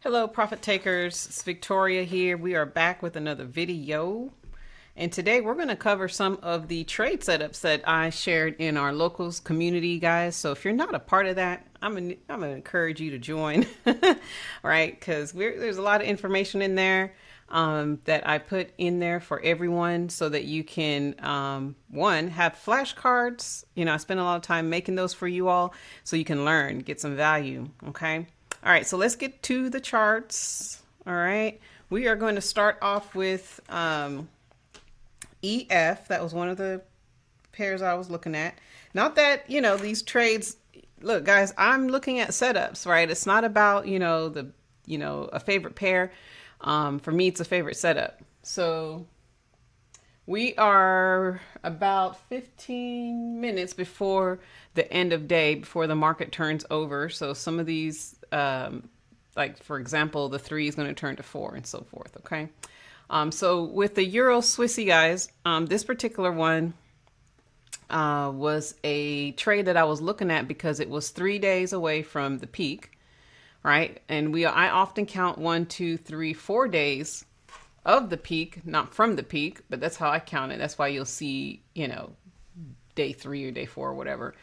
Hello, profit takers. It's Victoria here. We are back with another video. And today we're going to cover some of the trade setups that I shared in our locals community, guys. So if you're not a part of that, I'm gonna encourage you to join, right? Because there's a lot of information in there that I put in there for everyone so that you can, one, have flashcards. You know, I spend a lot of time making those for you all so you can learn, get some value, okay? All right, so let's get to the charts. All right, we are going to start off with EF. That was one of the pairs I was looking at. Not that, you know, these trades, look, guys, I'm looking at setups, right? It's not about, a favorite pair. For me, it's a favorite setup. So we are about 15 minutes before the end of day, before the market turns over. So some of these, like for example, the 3 is going to turn to 4 and so forth. Okay. So with the Euro Swissy, guys, this particular one was a trade that I was looking at because it was 3 days away from the peak, right? And I often count 1, 2, 3, 4 days of the peak, not from the peak, but that's how I count it. That's why you'll see, day 3 or day 4 or whatever.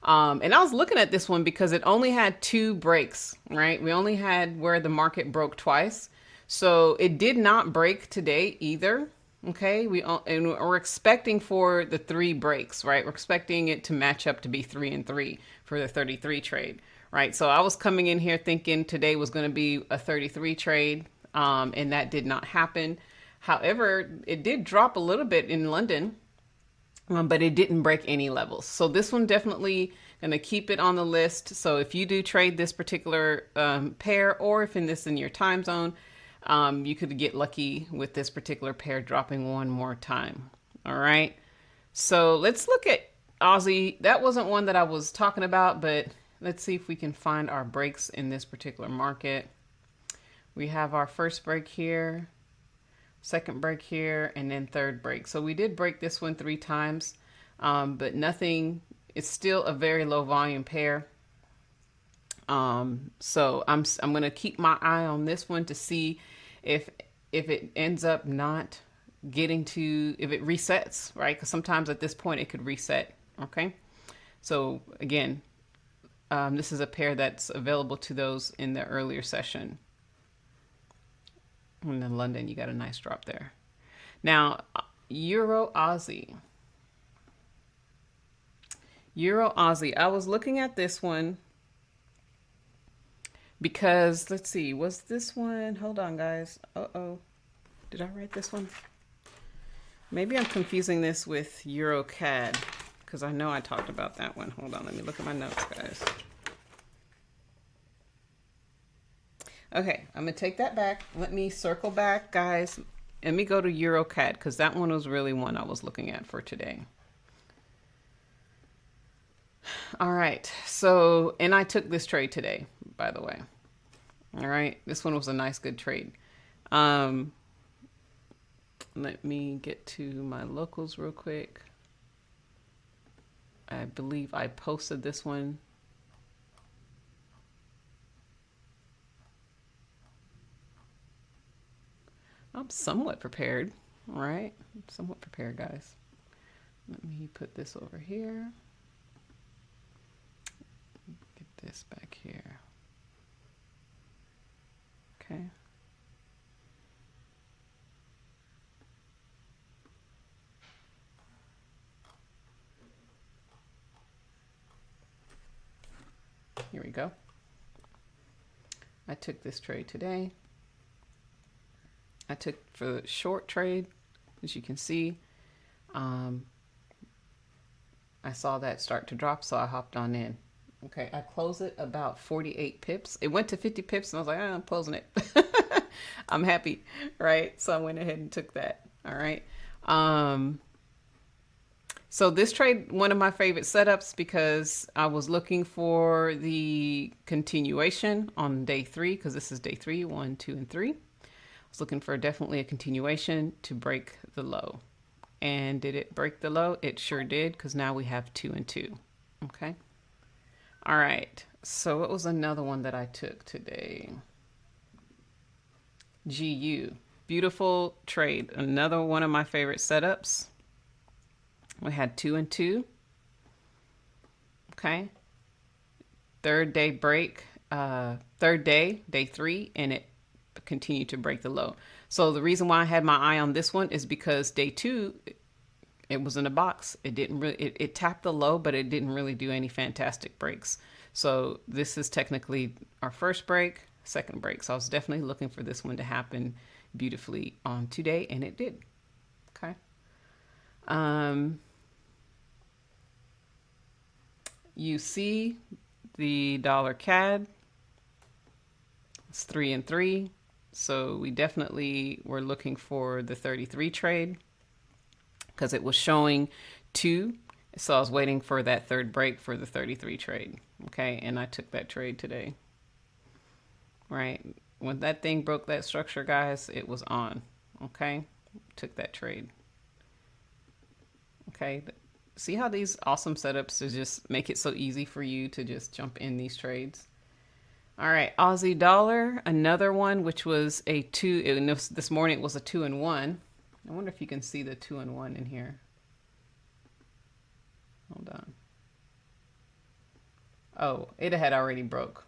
And I was looking at this one because it only had 2 breaks, right? We only had where the market broke twice. So it did not break today either. Okay. And we're expecting for the 3 breaks, right? We're expecting it to match up to be 3 and 3 for the 33 trade, right? So I was coming in here thinking today was going to be a 33 trade. And that did not happen. However, it did drop a little bit in London, but it didn't break any levels. So this one definitely going to keep it on the list. So if you do trade this particular pair, or if in your time zone, you could get lucky with this particular pair dropping one more time. All right. So let's look at Aussie. That wasn't one that I was talking about, but let's see if we can find our breaks in this particular market. We have our first break here, second break here, and then third break. So we did break this one 3 times, but nothing. It's still a very low volume pair. So I'm going to keep my eye on this one to see if it ends up not getting to, if it resets, right? Because sometimes at this point it could reset. Okay. So again, this is a pair that's available to those in the earlier session. And in London, you got a nice drop there. Now, Euro Aussie. Euro Aussie. I was looking at this one because, let's see, was this one? Hold on, guys. Uh-oh. Did I write this one? Maybe I'm confusing this with Euro CAD because I know I talked about that one. Hold on. Let me look at my notes, guys. Okay, I'm going to take that back. Let me circle back, guys. Let me go to EuroCAD because that one was really one I was looking at for today. All right, so, and I took this trade today, by the way. All right, this one was a nice, good trade. Let me get to my locals real quick. I believe I posted this one. I'm somewhat prepared, right? I'm somewhat prepared, guys. Let me put this over here. Get this back here. Okay. Here we go. I took this trade today. I took for the short trade, as you can see. I saw that start to drop, so I hopped on in. Okay, I closed it about 48 pips. It went to 50 pips, and I was like, I'm closing it. I'm happy, right? So I went ahead and took that. All right. So this trade, one of my favorite setups because I was looking for the continuation on day 3, because this is day 3, 1, 2, and 3. Looking for definitely a continuation to break the low. And did it break the low? It sure did, because now we have 2 and 2. Okay. All right. So what was another one that I took today? GU. Beautiful trade. Another one of my favorite setups. We had 2 and 2. Okay. Third day break. Third day, day 3, and it continued to break the low. So the reason why I had my eye on this one is because day 2, it was in a box. It didn't really, it tapped the low, but it didn't really do any fantastic breaks. So this is technically our first break, second break. So I was definitely looking for this one to happen beautifully on today, and it did. Okay. You see the dollar CAD. It's 3 and 3. So we definitely were looking for the 33 trade because it was showing 2. So I was waiting for that third break for the 33 trade. Okay. And I took that trade today. Right. When that thing broke that structure, guys, it was on. Okay. Took that trade. Okay. See how these awesome setups to just make it so easy for you to just jump in these trades. All right, Aussie dollar, another one, which was a 2. This morning it was a 2 and 1. I wonder if you can see the 2 and 1 in here. Hold on. Oh, it had already broke.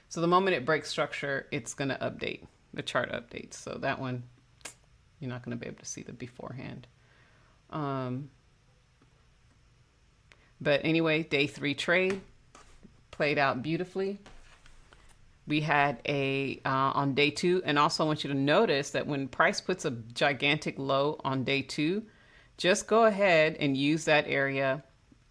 So the moment it breaks structure, it's going to update. The chart updates. So that one, you're not going to be able to see the beforehand. But anyway, day 3 trade played out beautifully. We had a on day 2, and also I want you to notice that when price puts a gigantic low on day 2, just go ahead and use that area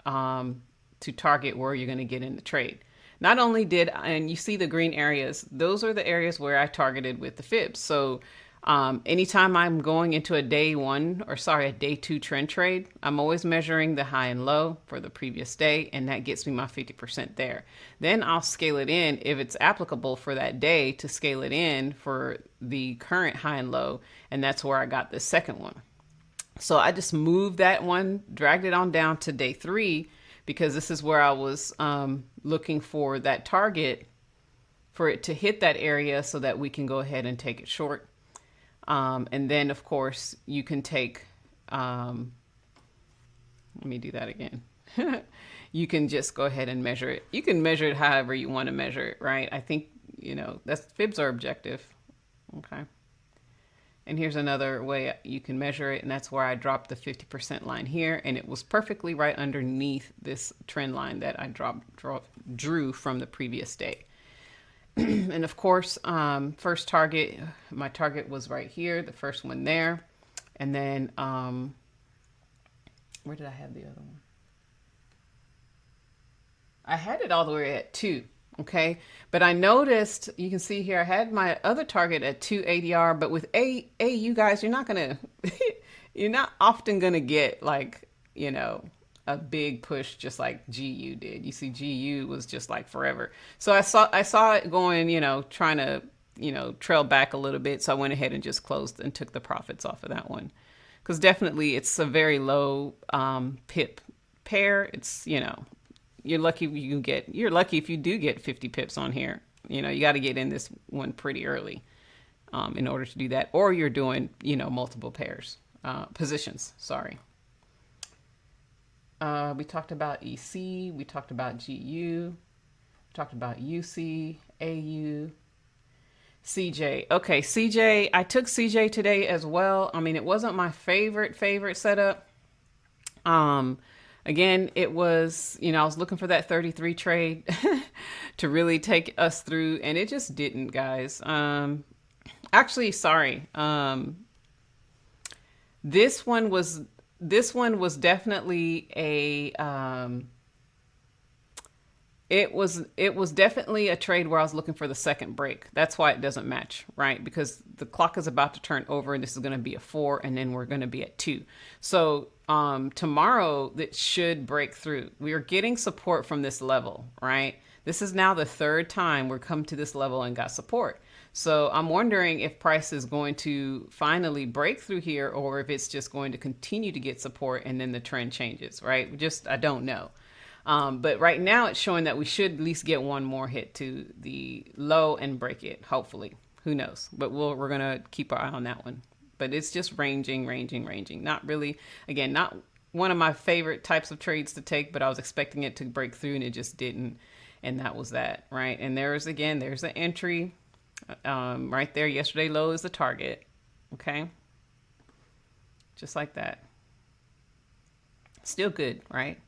to target where you're going to get in the trade. Not only did, and you see the green areas, those are the areas where I targeted with the fibs. So anytime I'm going into a day 2 trend trade, I'm always measuring the high and low for the previous day, and that gets me my 50% there. Then I'll scale it in if it's applicable for that day to scale it in for the current high and low, and that's where I got the second one. So I just moved that one, dragged it on down to day 3, because this is where I was looking for that target for it to hit that area so that we can go ahead and take it short. And then, of course, you can take, let me do that again. You can just go ahead and measure it. You can measure it however you want to measure it, right? I think, that's fibs are objective. Okay. And here's another way you can measure it. And that's where I dropped the 50% line here. And it was perfectly right underneath this trend line that I drew from the previous day. And of course, first target, my target was right here, the first one there. And then, where did I have the other one? I had it all the way at 2. Okay. But I noticed, you can see here, I had my other target at 2 ADR, but with you guys, you're not often going to get like, a big push just like GU did. You see, GU was just like forever. So I saw it going, trying to, trail back a little bit. So I went ahead and just closed and took the profits off of that one. Because definitely it's a very low pip pair. It's, you're lucky if you do get 50 pips on here. You got to get in this one pretty early in order to do that. Or you're doing, multiple pairs, positions, sorry. We talked about EC, we talked about GU, we talked about UC, AU, CJ. Okay, CJ, I took CJ today as well. I mean, it wasn't my favorite setup. Again, it was, I was looking for that 33 trade to really take us through, and it just didn't, guys. Actually, sorry. This one was definitely it was definitely a trade where I was looking for the second break. That's why it doesn't match, right? Because the clock is about to turn over and this is going to be a 4 and then we're going to be at 2. So tomorrow that should break through. We are getting support from this level, right? This is now the 3rd time we're come to this level and got support. So I'm wondering if price is going to finally break through here or if it's just going to continue to get support and then the trend changes, right? I don't know. But right now it's showing that we should at least get one more hit to the low and break it. Hopefully. Who knows? But we're going to keep our eye on that one. But it's just ranging. Not really, again, not one of my favorite types of trades to take, but I was expecting it to break through and it just didn't. And that was that, right? And there's the entry right there. Yesterday low is the target. Okay. Just like that. Still good, right?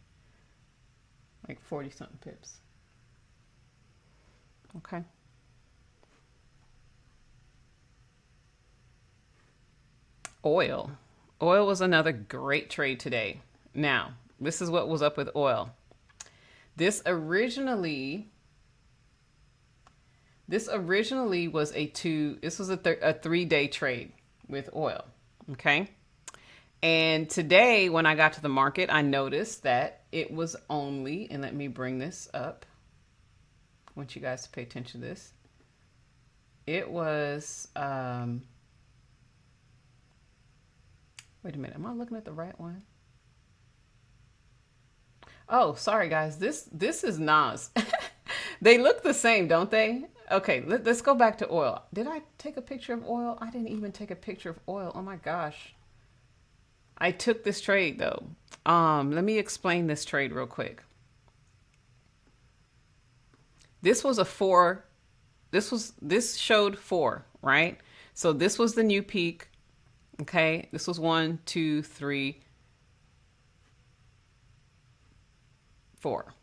Like 40 something pips. Okay. Oil. Oil was another great trade today. Now, this is what was up with oil. This originally was a 3-day trade with oil. Okay. And today, when I got to the market, I noticed that it was only, and let me bring this up. I want you guys to pay attention to this. It was, wait a minute. Am I looking at the right one? Oh, sorry guys. This is Nas. They look the same, don't they? Okay, let's go back to oil. Did I take a picture of oil? I didn't even take a picture of oil. Oh my gosh. I took this trade though. Let me explain this trade real quick. This was a 4. This showed 4, right? So this was the new peak. Okay, this was 1, 2, 3, 4.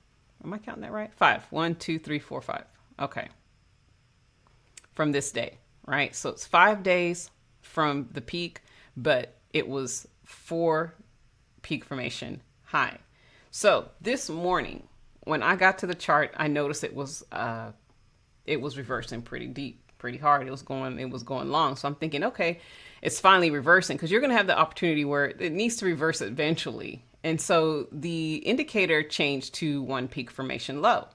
Am I counting that right? 5. 1, 2, 3, 4, 5. Okay. From this day, right? So it's 5 days from the peak, but it was 4 peak formation high. So this morning, when I got to the chart, I noticed it was reversing pretty deep, pretty hard. It was going long. So I'm thinking, okay, it's finally reversing, because you're going to have the opportunity where it needs to reverse eventually. And so the indicator changed to 1 peak formation low.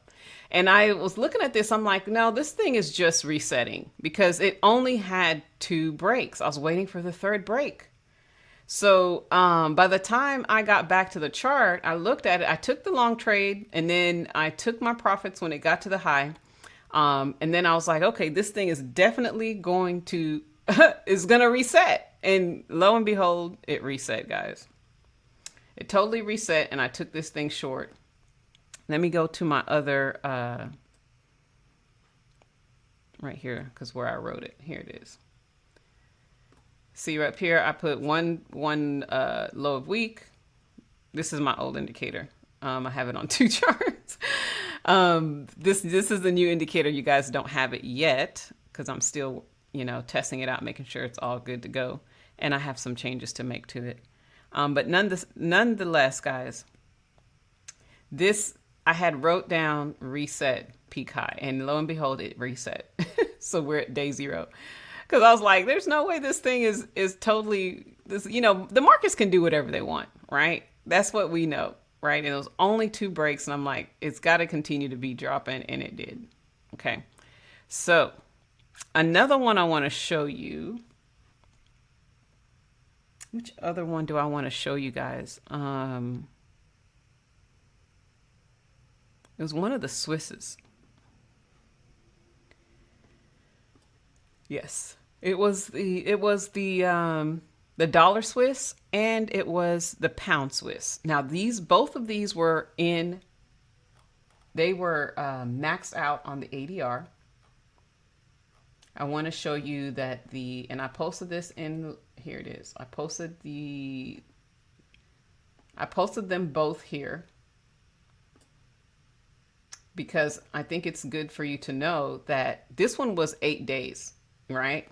And I was looking at this, I'm like, no, this thing is just resetting, because it only had 2 breaks. I was waiting for the 3rd break. So by the time I got back to the chart, I looked at it, I took the long trade, and then I took my profits when it got to the high. And then I was like, okay, this thing is definitely going to, is going to reset. And lo and behold, it reset, guys. It totally reset, and I took this thing short. Let me go to my other, right here, because where I wrote it, here it is. See right here, I put one low of week. This is my old indicator. I have it on 2 charts. This is the new indicator. You guys don't have it yet, because I'm still, testing it out, making sure it's all good to go. And I have some changes to make to it. But nonetheless, guys, this, I had wrote down reset peak high, and lo and behold, it reset. So we're at day 0. Because I was like, there's no way this thing is totally, this, the markets can do whatever they want, right? That's what we know, right? And it was only 2 breaks, and I'm like, it's got to continue to be dropping, and it did. Okay. So another one I want to show you. Which other one do I want to show you guys? It was one of the Swisses. Yes, it was the dollar Swiss, and it was the pound Swiss. Now both of these were maxed out on the ADR. I want to show you that and I posted this in, here it is. I posted them both here, because I think it's good for you to know that this one was 8 days. Right?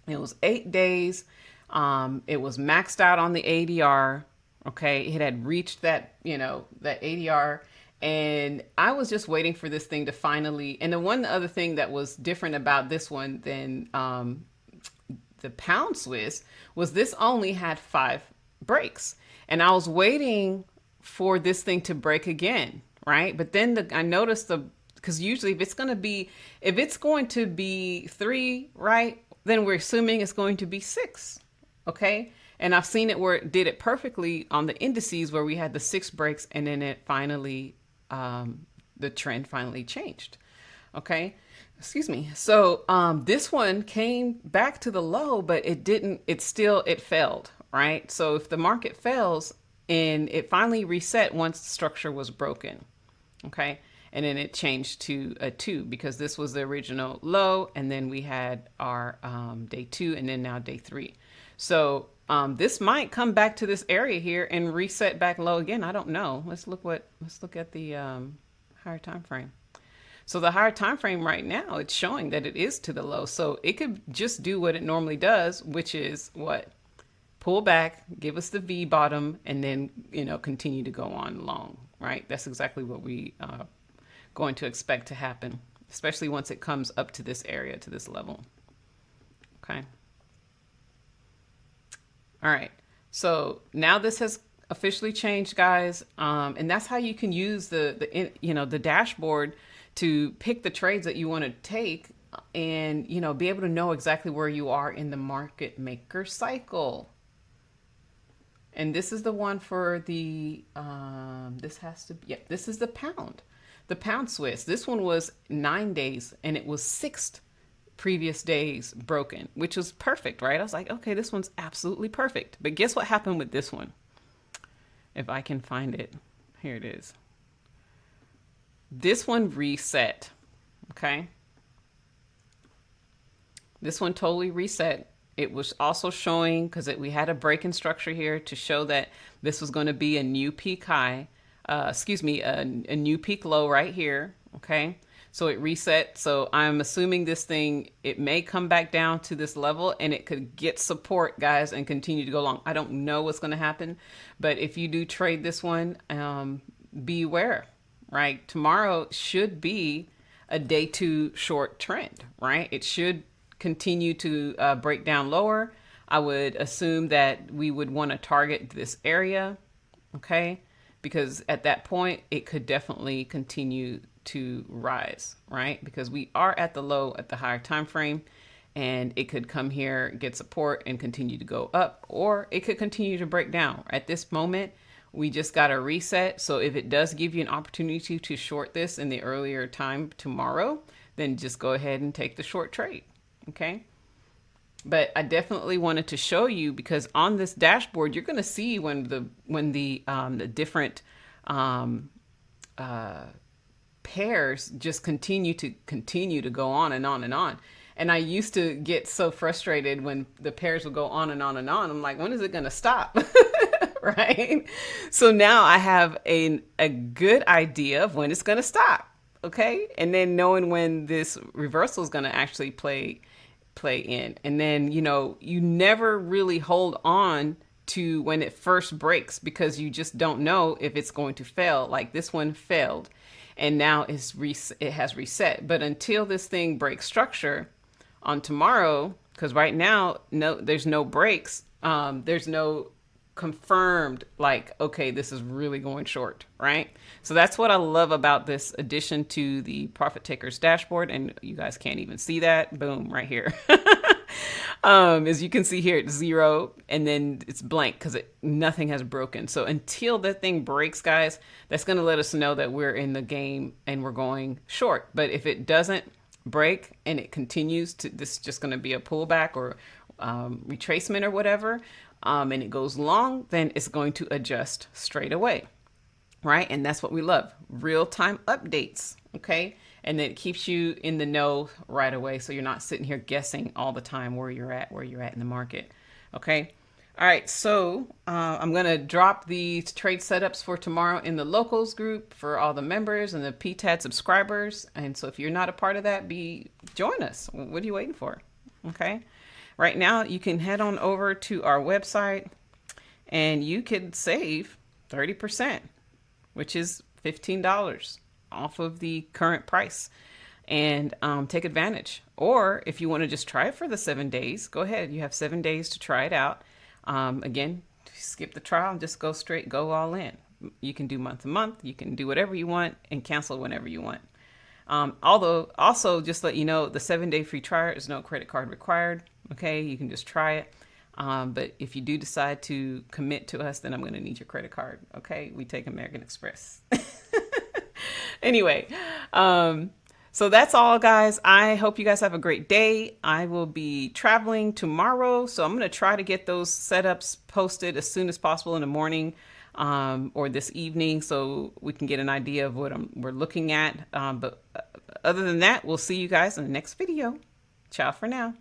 It was 8 days. It was maxed out on the ADR. Okay. It had reached that ADR, and I was just waiting for this thing to finally, and the one other thing that was different about this one than, the pound Swiss was this only had 5 breaks, and I was waiting for this thing to break again. Right. But then I noticed because usually if it's going to be 3, right, then we're assuming it's going to be 6. Okay. And I've seen it where it did it perfectly on the indices, where we had the 6 breaks, and then it finally, the trend finally changed. Okay. Excuse me. So this one came back to the low, but it didn't. It failed, right? So if the market fails and it finally reset once the structure was broken, okay, and then it changed to a 2 because this was the original low, and then we had our day 2, and then now day 3. So this might come back to this area here and reset back low again. I don't know. Let's look at the higher time frame. So the higher time frame right now, it's showing that it is to the low. So it could just do what it normally does, which is what? Pull back, give us the V bottom, and then, continue to go on long, right? That's exactly what we are going to expect to happen, especially once it comes up to this area, to this level. Okay. All right. So now this has officially changed, guys. And that's how you can use the dashboard to pick the trades that you want to take and, be able to know exactly where you are in the market maker cycle. And this is the one for the, this is the pound Swiss. This one was 9 days and it was 6 previous days broken, which was perfect, right? I was like, okay, this one's absolutely perfect. But guess what happened with this one? If I can find it, here it is. This one reset, okay? This one totally reset. It was also showing, because we had a break in structure here to show that this was going to be a new peak high, a new peak low right here, okay? So it reset. So I'm assuming this thing, it may come back down to this level and it could get support, guys, and continue to go long. I don't know what's going to happen, but if you do trade this one, beware, right? Tomorrow should be a day 2 short trend, right? It should continue to break down lower. I would assume that we would want to target this area, okay? Because at that point, it could definitely continue to rise, right? Because we are at the low at the higher time frame, and it could come here, get support, and continue to go up, or it could continue to break down. At this moment, we just got a reset. So if it does give you an opportunity to short this in the earlier time tomorrow, then just go ahead and take the short trade, okay? But I definitely wanted to show you, because on this dashboard, you're going to see when the different pairs just continue to go on and on and on. And I used to get so frustrated when the pairs would go on and on and on. I'm like, when is it going to stop? Right? So now I have a good idea of when it's going to stop. Okay. And then knowing when this reversal is going to actually play in. And then, you never really hold on to when it first breaks, because you just don't know if it's going to fail. Like this one failed and now it has reset. But until this thing breaks structure on tomorrow, because right now, there's no breaks. There's no confirmed, like, okay, this is really going short, right? So that's what I love about this addition to the Profit Takers dashboard. And you guys can't even see that. Boom, right here. As you can see here, it's 0 and then it's blank because nothing has broken. So until that thing breaks, guys, that's going to let us know that we're in the game and we're going short. But if it doesn't break and it continues to, this is just going to be a pullback or retracement or whatever, and it goes long, then it's going to adjust straight away, right? And that's what we love, real-time updates, okay? And then it keeps you in the know right away, so you're not sitting here guessing all the time where you're at in the market, okay? All right, so I'm going to drop the trade setups for tomorrow in the locals group for all the members and the PTAD subscribers. And so if you're not a part of that, join us. What are you waiting for? Okay. Right now, you can head on over to our website and you can save 30%, which is $15 off of the current price, and take advantage. Or if you want to just try it for the 7 days, go ahead. You have 7 days to try it out. Again, skip the trial and just go all in. You can do month to month. You can do whatever you want and cancel whenever you want. Although also just let you know, the 7-day free trial is no credit card required. Okay, you can just try it. But if you do decide to commit to us, then I'm going to need your credit card. Okay, we take American Express. Anyway, So that's all, guys. I hope you guys have a great day. I will be traveling tomorrow, so I'm going to try to get those setups posted as soon as possible in the morning, or this evening, so we can get an idea of what we're looking at. But other than that, we'll see you guys in the next video. Ciao for now.